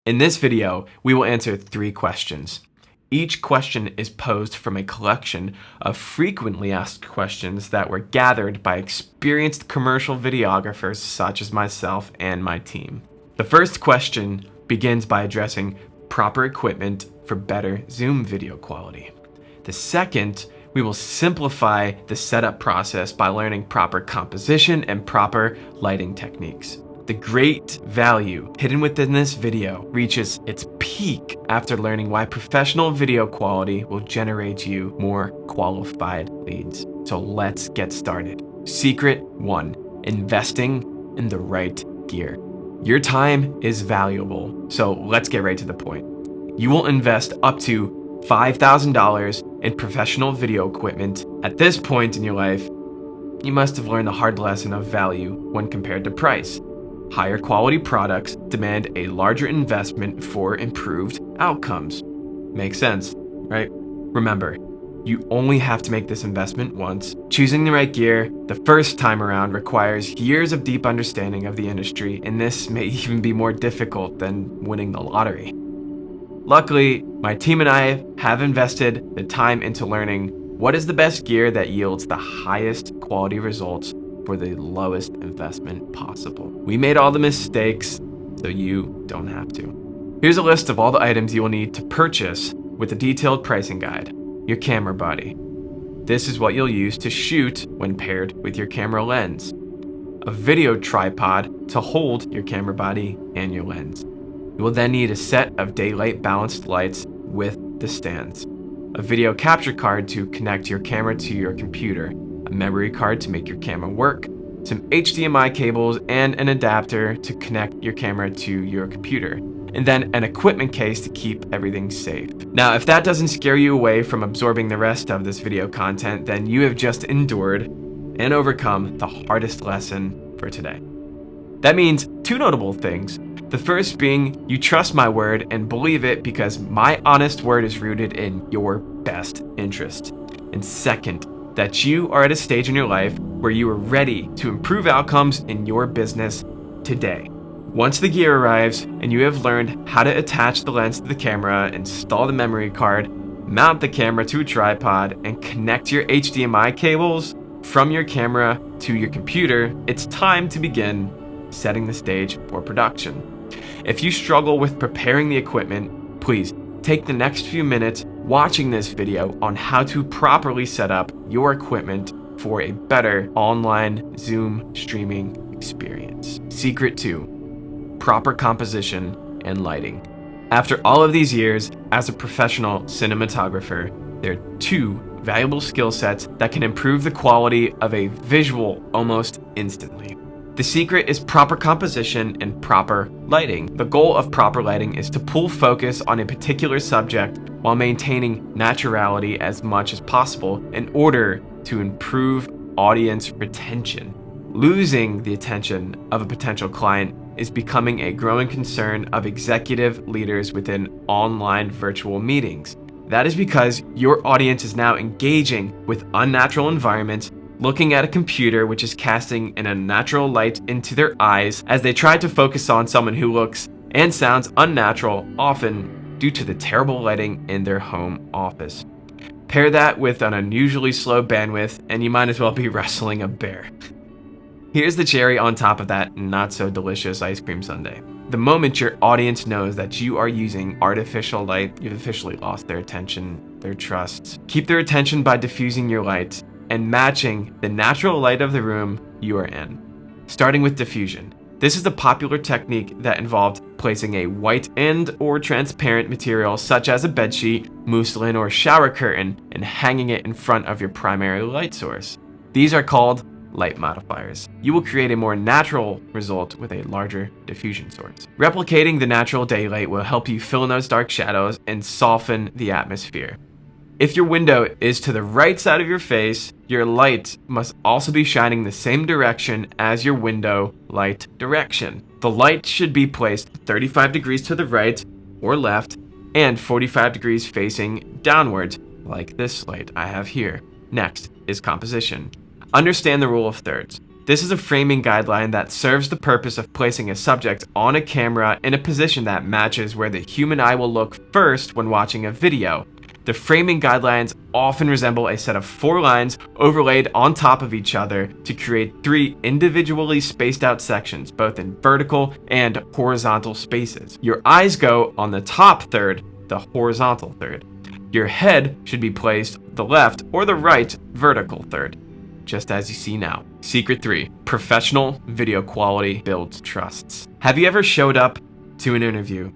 In this video, we will answer 3 questions. Each question is posed from a collection of frequently asked questions that were gathered by experienced commercial videographers such as myself and my team. The first question begins by addressing proper equipment for better Zoom video quality. The second, we will simplify the setup process by learning proper composition and proper lighting techniques. The great value hidden within this video reaches its peak after learning why professional video quality will generate you more qualified leads. So let's get started. Secret 1, investing in the right gear. Your time is valuable, so let's get right to the point. You will invest up to $5,000 in professional video equipment. At this point in your life, you must have learned the hard lesson of value when compared to price. Higher quality products demand a larger investment for improved outcomes. Makes sense, right? Remember, you only have to make this investment once. Choosing the right gear the first time around requires years of deep understanding of the industry, and this may even be more difficult than winning the lottery. Luckily, my team and I have invested the time into learning what is the best gear that yields the highest quality results for the lowest investment possible. We made all the mistakes, so you don't have to. Here's a list of all the items you will need to purchase with a detailed pricing guide. Your camera body. This is what you'll use to shoot when paired with your camera lens. A video tripod to hold your camera body and your lens. You will then need a set of daylight balanced lights with the stands. A video capture card to connect your camera to your computer. A memory card to make your camera work, some HDMI cables, and an adapter to connect your camera to your computer, and then an equipment case to keep everything safe. Now, if that doesn't scare you away from absorbing the rest of this video content, then you have just endured and overcome the hardest lesson for today. That means 2 notable things. The first being you trust my word and believe it because my honest word is rooted in your best interest. And second, that you are at a stage in your life where you are ready to improve outcomes in your business today. Once the gear arrives and you have learned how to attach the lens to the camera, install the memory card, mount the camera to a tripod, and connect your HDMI cables from your camera to your computer, it's time to begin setting the stage for production. If you struggle with preparing the equipment, please take the next few minutes watching this video on how to properly set up your equipment for a better online Zoom streaming experience. Secret 2, proper composition and lighting. After all of these years as a professional cinematographer, there are 2 valuable skill sets that can improve the quality of a visual almost instantly. The secret is proper composition and proper lighting. The goal of proper lighting is to pull focus on a particular subject while maintaining naturality as much as possible in order to improve audience retention. Losing the attention of a potential client is becoming a growing concern of executive leaders within online virtual meetings. That is because your audience is now engaging with unnatural environments, looking at a computer which is casting an unnatural light into their eyes as they try to focus on someone who looks and sounds unnatural, often due to the terrible lighting in their home office. Pair that with an unusually slow bandwidth and you might as well be wrestling a bear. Here's the cherry on top of that not so delicious ice cream sundae. The moment your audience knows that you are using artificial light, you've officially lost their attention, their trust. Keep their attention by diffusing your light and matching the natural light of the room you are in. Starting with diffusion. This is a popular technique that involved placing a white and or transparent material such as a bedsheet, muslin, or shower curtain and hanging it in front of your primary light source. These are called light modifiers. You will create a more natural result with a larger diffusion source. Replicating the natural daylight will help you fill in those dark shadows and soften the atmosphere. If your window is to the right side of your face, your light must also be shining the same direction as your window light direction. The light should be placed 35 degrees to the right or left and 45 degrees facing downwards, like this light I have here. Next is composition. Understand the rule of thirds. This is a framing guideline that serves the purpose of placing a subject on a camera in a position that matches where the human eye will look first when watching a video. The framing guidelines often resemble a set of 4 lines overlaid on top of each other to create 3 individually spaced out sections, both in vertical and horizontal spaces. Your eyes go on the top third, the horizontal third. Your head should be placed the left or the right vertical third, just as you see now. Secret 3, professional video quality builds trusts. Have you ever showed up to an interview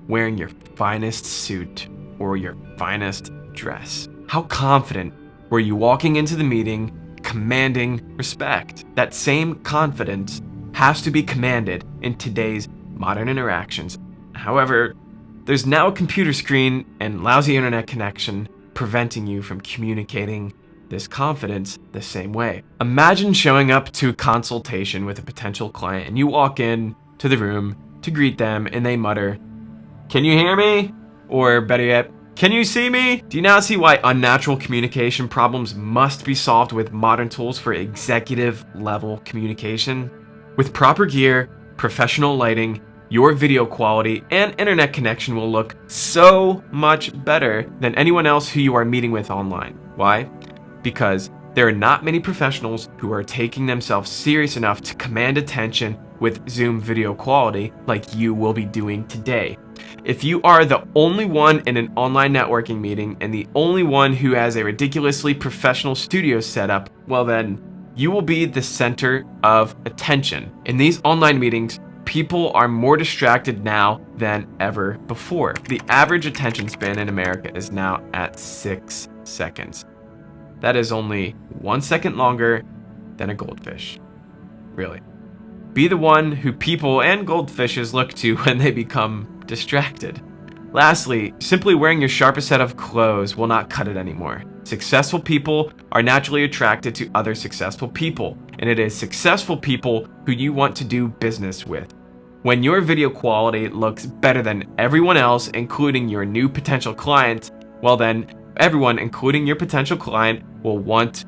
wearing your finest suit or your finest dress? How confident were you walking into the meeting, commanding respect? That same confidence has to be commanded in today's modern interactions. However, there's now a computer screen and lousy internet connection preventing you from communicating this confidence the same way. Imagine showing up to a consultation with a potential client and you walk in to the room to greet them and they mutter, "Can you hear me?" Or better yet, "Can you see me?" Do you now see why unnatural communication problems must be solved with modern tools for executive level communication? With proper gear, professional lighting, your video quality and internet connection will look so much better than anyone else who you are meeting with online. Why? Because there are not many professionals who are taking themselves serious enough to command attention with Zoom video quality like you will be doing today. If you are the only one in an online networking meeting and the only one who has a ridiculously professional studio setup, well then, you will be the center of attention. In these online meetings, people are more distracted now than ever before. The average attention span in America is now at 6 seconds. That is only 1 second longer than a goldfish. Really. Be the one who people and goldfishes look to when they become distracted. Lastly, simply wearing your sharpest set of clothes will not cut it anymore. Successful people are naturally attracted to other successful people, and it is successful people who you want to do business with. When your video quality looks better than everyone else, including your new potential client, well then, everyone, including your potential client, will want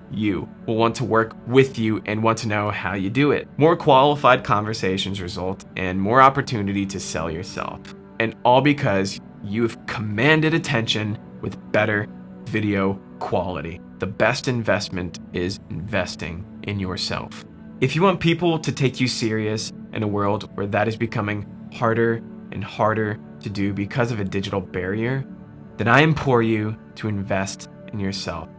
to work with you and want to know how you do it. More qualified conversations result in more opportunity to sell yourself. And all because you've commanded attention with better video quality. The best investment is investing in yourself. If you want people to take you serious in a world where that is becoming harder and harder to do because of a digital barrier, then I implore you to invest in yourself.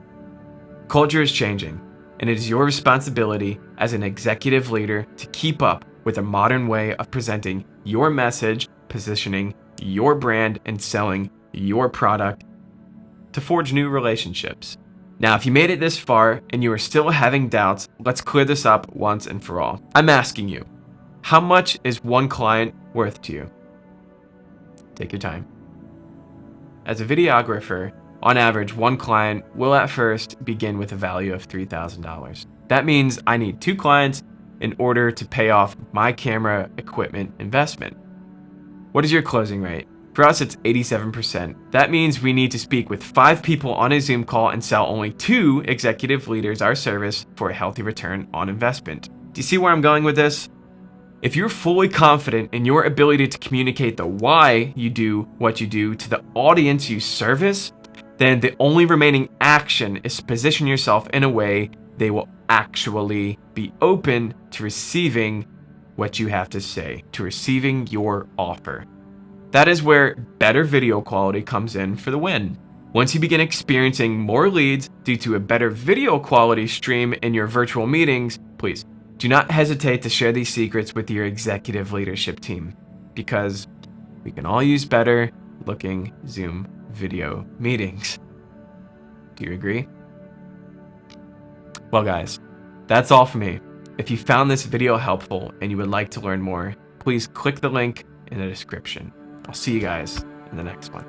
Culture is changing, and it is your responsibility as an executive leader to keep up with a modern way of presenting your message, positioning your brand, and selling your product to forge new relationships. Now, if you made it this far and you are still having doubts, let's clear this up once and for all. I'm asking you, how much is one client worth to you? Take your time. As a videographer, on average, one client will at first begin with a value of $3,000. That means I need 2 clients in order to pay off my camera equipment investment. What is your closing rate? For us, it's 87%. That means we need to speak with 5 people on a Zoom call and sell only 2 executive leaders our service for a healthy return on investment. Do you see where I'm going with this? If you're fully confident in your ability to communicate the why you do what you do to the audience you service, then the only remaining action is to position yourself in a way they will actually be open to receiving what you have to say, to receiving your offer. That is where better video quality comes in for the win. Once you begin experiencing more leads due to a better video quality stream in your virtual meetings, please do not hesitate to share these secrets with your executive leadership team, because we can all use better looking Zoom video meetings. Do you agree? Well guys, that's all for me. If you found this video helpful and you would like to learn more, please click the link in the description. I'll see you guys in the next one.